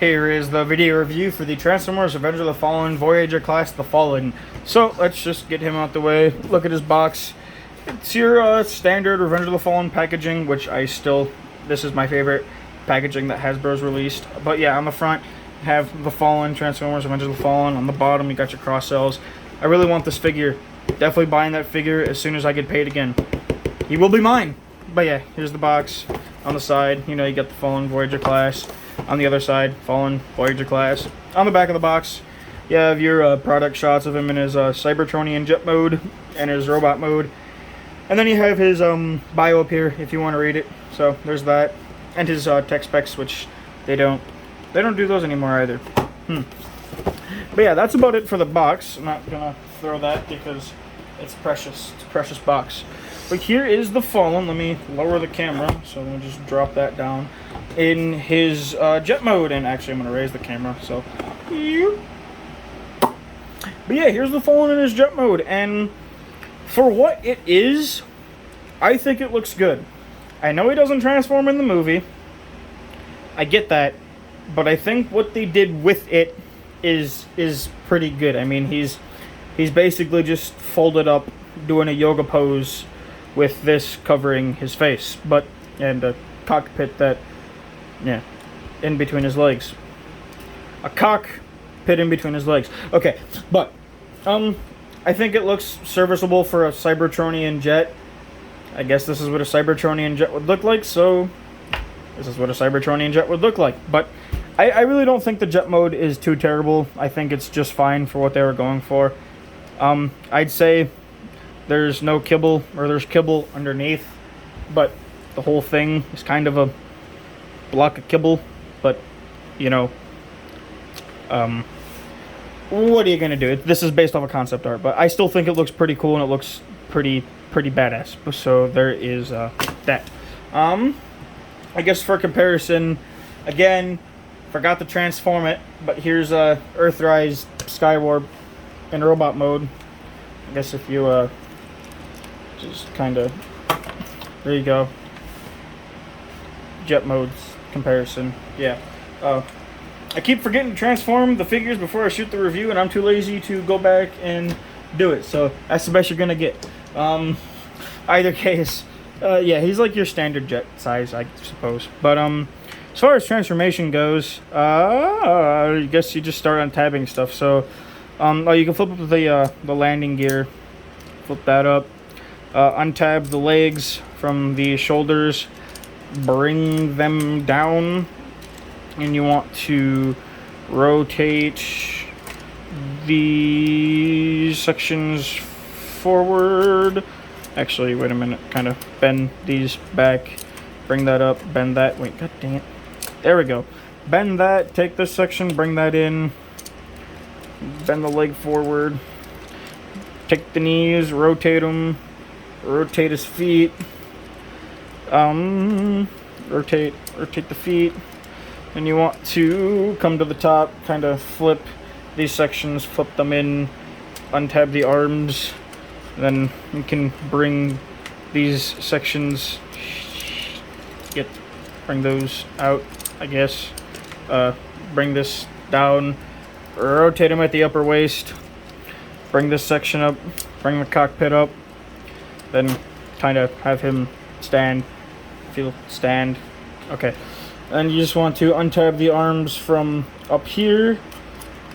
Here is the video review for the Transformers Revenge of the Fallen Voyager class The Fallen. So let's just get him out the way. Look at his box. It's your standard Revenge of the Fallen packaging, which this is my favorite packaging that Hasbro's released. But yeah, on the front, you have The Fallen, Transformers Revenge of the Fallen. On the bottom, you got your cross cells. I really want this figure. Definitely buying that figure as soon as I get paid again. He will be mine. But yeah, here's the box. On the side, you got the Fallen Voyager class. On the other side, Fallen Voyager class. On the back of the box, you have your product shots of him in his Cybertronian jet mode and his robot mode. And then you have his bio up here if you want to read it. So there's that. And his tech specs, which they don't do those anymore either. But yeah, that's about it for the box. I'm not gonna throw that because it's precious. It's a precious box. But here is the Fallen. Let me lower the camera, so I'm gonna just drop that down in his jet mode. And actually, I'm gonna raise the camera. So, but yeah, here's the Fallen in his jet mode, and for what it is, I think it looks good. I know he doesn't transform in the movie. I get that, but I think what they did with it is pretty good. I mean, he's basically just folded up, doing a yoga pose with this covering his face, and a cockpit in between his legs. A cockpit in between his legs. Okay, but I think it looks serviceable for a Cybertronian jet. I guess this is what a Cybertronian jet would look like, so this is what a Cybertronian jet would look like. But I really don't think the jet mode is too terrible. I think it's just fine for what they were going for. I'd say there's no kibble, or there's kibble underneath, but the whole thing is kind of a block of kibble. But, what are you going to do? This is based off a concept art, but I still think it looks pretty cool, and it looks pretty badass. So there is that. I guess for comparison, again, forgot to transform it, but here's Earthrise Skywarp in robot mode. I guess if you just kind of, there you go. Jet modes comparison. Yeah. I keep forgetting to transform the figures before I shoot the review, and I'm too lazy to go back and do it. So that's the best you're gonna get. Either case, yeah, he's like your standard jet size, I suppose. But as far as transformation goes, I guess you just start untabbing stuff. So, you can flip up the landing gear, flip that up, untab the legs from the shoulders, bring them down, and you want to rotate these sections forward. Actually, wait a minute, kind of bend these back, bring that up, bend that, wait, god dang it. There we go. Bend that, take this section, bring that in, bend the leg forward, take the knees, rotate them, rotate his feet, rotate the feet, and you want to come to the top, kind of flip these sections, flip them in, untab the arms, then you can bring these sections, bring those out, I guess, bring this down, rotate him at the upper waist, bring this section up, bring the cockpit up, then kind of have him stand, okay. And you just want to untab the arms from up here,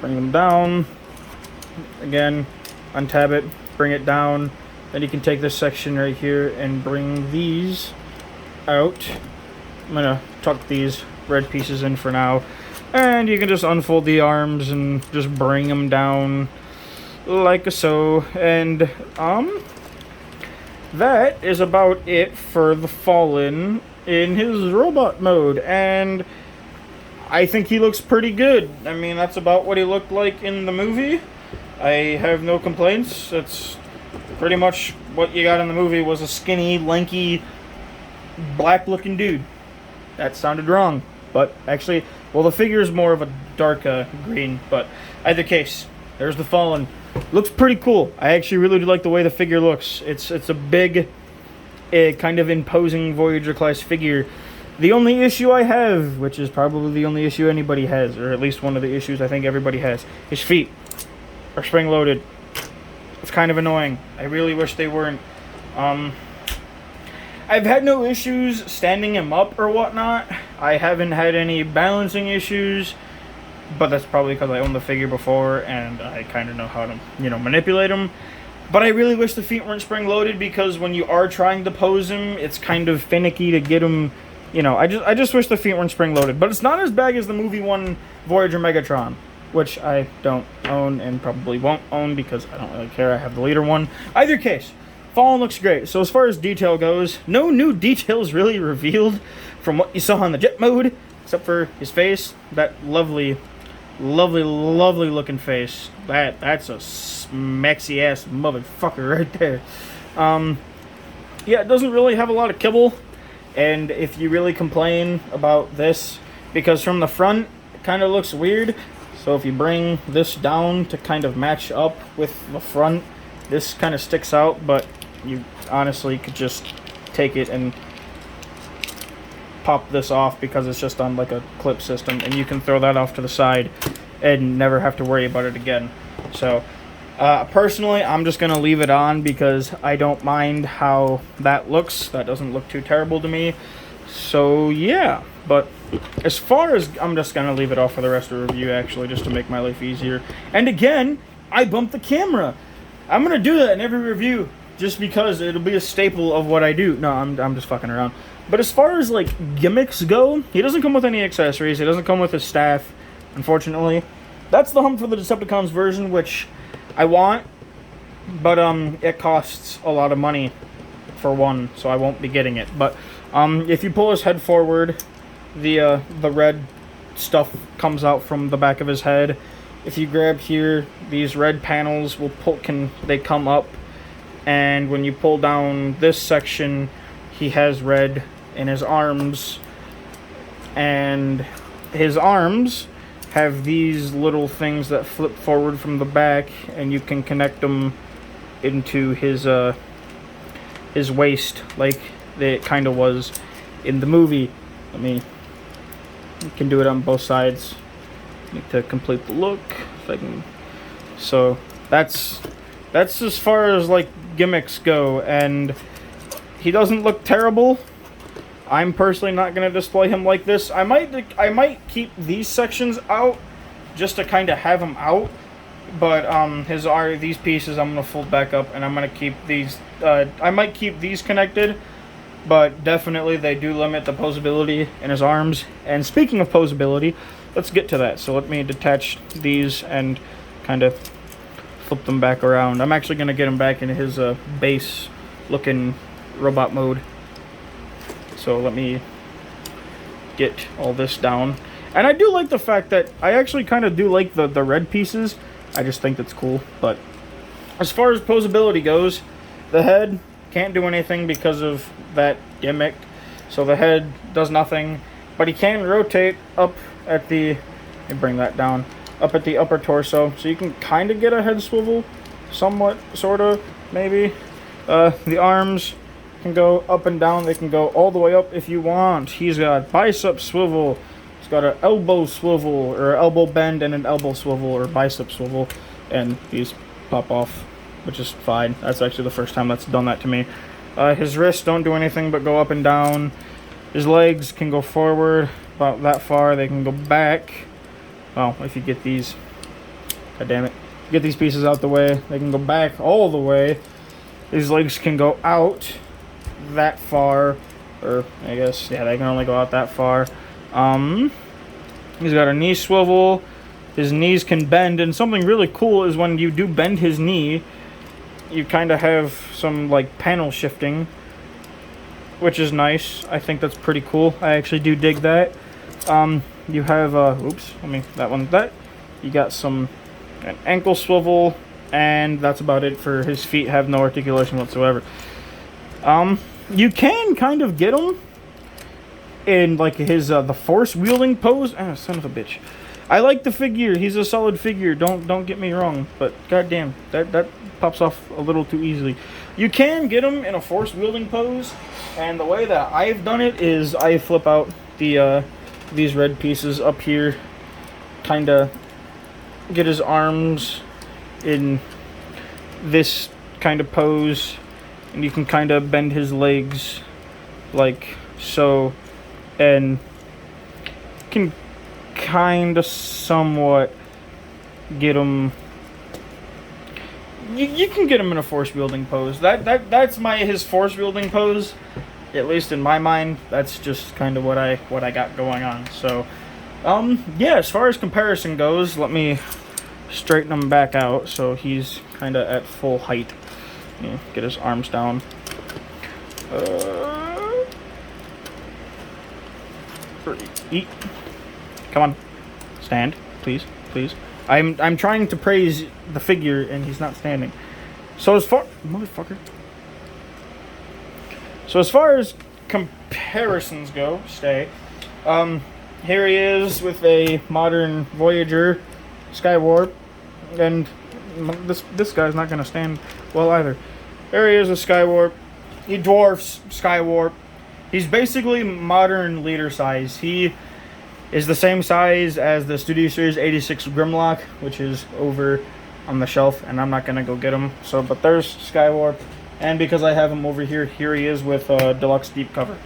bring them down, again, untab it, bring it down, then you can take this section right here and bring these out. I'm gonna tuck these red pieces in for now, and you can just unfold the arms and just bring them down like so. And that is about it for the Fallen in his robot mode, and I think he looks pretty good. I mean, that's about what he looked like in the movie. I have no complaints. That's pretty much what you got in the movie, was a skinny, lanky, black-looking dude. That sounded wrong, but actually, well, the figure is more of a dark green, but either case, there's the Fallen. Looks pretty cool. I actually really do like the way the figure looks. It's a big, kind of imposing Voyager class figure. The only issue I have, which is probably the only issue anybody has, or at least one of the issues I think everybody has, his feet are spring-loaded. It's kind of annoying. I really wish they weren't. I've had no issues standing him up or whatnot. I haven't had any balancing issues, but that's probably because I owned the figure before and I kind of know how to, manipulate him. But I really wish the feet weren't spring-loaded, because when you are trying to pose him, it's kind of finicky to get him. I just wish the feet weren't spring-loaded. But it's not as bad as the movie one, Voyager Megatron, which I don't own and probably won't own because I don't really care. I have the leader one. Either case, Fallen looks great. So as far as detail goes, no new details really revealed from what you saw in the jet mode, except for his face. That lovely, lovely, lovely looking face. That's a smexy ass motherfucker right there. Yeah, it doesn't really have a lot of kibble. And if you really complain about this, because from the front it kind of looks weird. So if you bring this down to kind of match up with the front, this kind of sticks out, but you honestly could just take it and pop this off because it's just on like a clip system, and you can throw that off to the side and never have to worry about it again. So personally, I'm just going to leave it on because I don't mind how that looks. That doesn't look too terrible to me. So yeah, but as far as, I'm just going to leave it off for the rest of the review, actually, just to make my life easier. And again, I bumped the camera. I'm going to do that in every review just because it'll be a staple of what I do. No, I'm just fucking around. But as far as, like, gimmicks go, he doesn't come with any accessories. He doesn't come with his staff, unfortunately. That's the Hump for the Decepticons version, which I want, but it costs a lot of money for one, so I won't be getting it. But if you pull his head forward, the red stuff comes out from the back of his head. If you grab here, these red panels will they come up, and when you pull down this section, he has red in his arms, and his arms have these little things that flip forward from the back, and you can connect them into his waist like it kind of was in the movie. You can do it on both sides. Need to complete the look. If I can. So that's as far as like gimmicks go, and he doesn't look terrible. I'm personally not going to display him like this. I might keep these sections out just to kind of have him out, but these pieces I'm going to fold back up, and I'm going to keep these. I might keep these connected, but definitely they do limit the posability in his arms. And speaking of posability, let's get to that. So let me detach these and kind of flip them back around. I'm actually going to get him back into his base looking robot mode. So let me get all this down. And I do like the fact that I actually kind of do like the red pieces. I just think that's cool. But as far as posability goes, the head can't do anything because of that gimmick. So the head does nothing. But he can rotate up at the... Let me bring that down. Up at the upper torso. So you can kind of get a head swivel. Somewhat, sort of, maybe. The arms can go up and down. They can go all the way up if you want. He's got bicep swivel. He's got an elbow swivel, or elbow bend, and an elbow swivel, or bicep swivel. And these pop off, which is fine. That's actually the first time that's done that to me. His wrists don't do anything but go up and down. His legs can go forward about that far. They can go back. Well, if you get these, god damn it, get these pieces out the way, they can go back all the way. His legs can go out that far, or I guess, yeah, they can only go out that far. He's got a knee swivel. His knees can bend, and something really cool is when you do bend his knee, you kind of have some like panel shifting, which is nice. I think that's pretty cool. I actually do dig that. You have you got an ankle swivel, and that's about it for his feet. Have no articulation whatsoever. You can kind of get him in like his the force wielding pose. Ah, son of a bitch. I like the figure. He's a solid figure. Don't get me wrong. But goddamn, that pops off a little too easily. You can get him in a force wielding pose, and the way that I've done it is I flip out the these red pieces up here, kind of get his arms in this kind of pose, and you can kind of bend his legs like so, and can kind of somewhat get him. You can get him in a force wielding pose. That's his force wielding pose, at least in my mind. That's just kind of what I got going on. So, yeah. As far as comparison goes, let me straighten him back out so he's kind of at full height. Yeah, get his arms down. Eat. Come on, stand, please. I'm trying to praise the figure and he's not standing. So as far So as far as comparisons go, here he is with a modern Voyager Skywarp, and this guy's not gonna stand well either. There he is with Skywarp. He dwarfs Skywarp. He's basically modern leader size. He is the same size as the Studio Series 86 Grimlock, which is over on the shelf, and I'm not gonna go get him. So, but there's Skywarp, and because I have him over here, here he is with deluxe deep cover.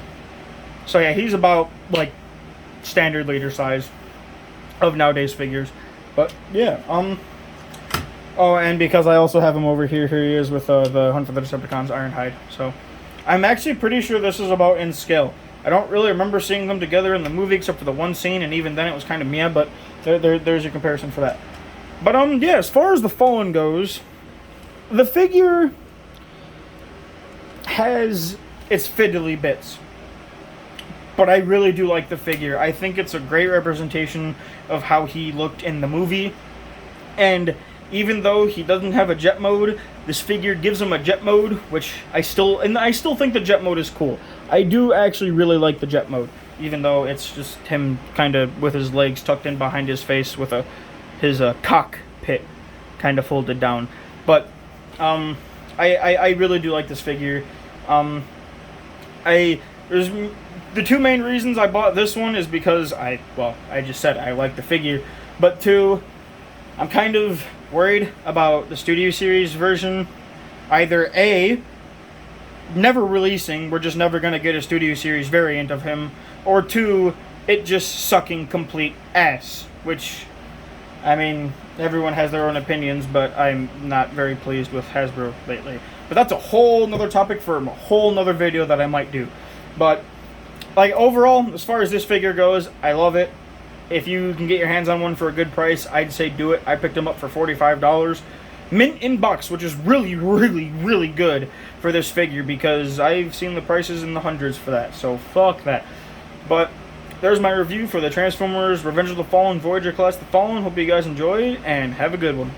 So yeah, he's about like standard leader size of nowadays figures. But yeah, oh, and because I also have him over here, here he is with the Hunt for the Decepticons Ironhide. So I'm actually pretty sure this is about in scale. I don't really remember seeing them together in the movie except for the one scene, and even then it was kind of meh, but there's your comparison for that. But yeah, as far as the Fallen goes, the figure has its fiddly bits. But I really do like the figure. I think it's a great representation of how he looked in the movie. And even though he doesn't have a jet mode, this figure gives him a jet mode, which I still think the jet mode is cool. I do actually really like the jet mode, even though it's just him kind of with his legs tucked in behind his face with his cockpit kind of folded down. But I really do like this figure. There's the two main reasons I bought this one is because I just said I like the figure, but two, I'm kind of worried about the Studio Series version. Either A, never releasing, we're just never going to get a Studio Series variant of him, or two, it just sucking complete ass, which, I mean, everyone has their own opinions, but I'm not very pleased with Hasbro lately. But that's a whole nother topic for a whole nother video that I might do. But, like, overall, as far as this figure goes, I love it. If you can get your hands on one for a good price, I'd say do it. I picked him up for $45. Mint in box, which is really, really, really good for this figure because I've seen the prices in the hundreds for that, so fuck that. But there's my review for the Transformers Revenge of the Fallen Voyager class The Fallen. Hope you guys enjoyed, and have a good one.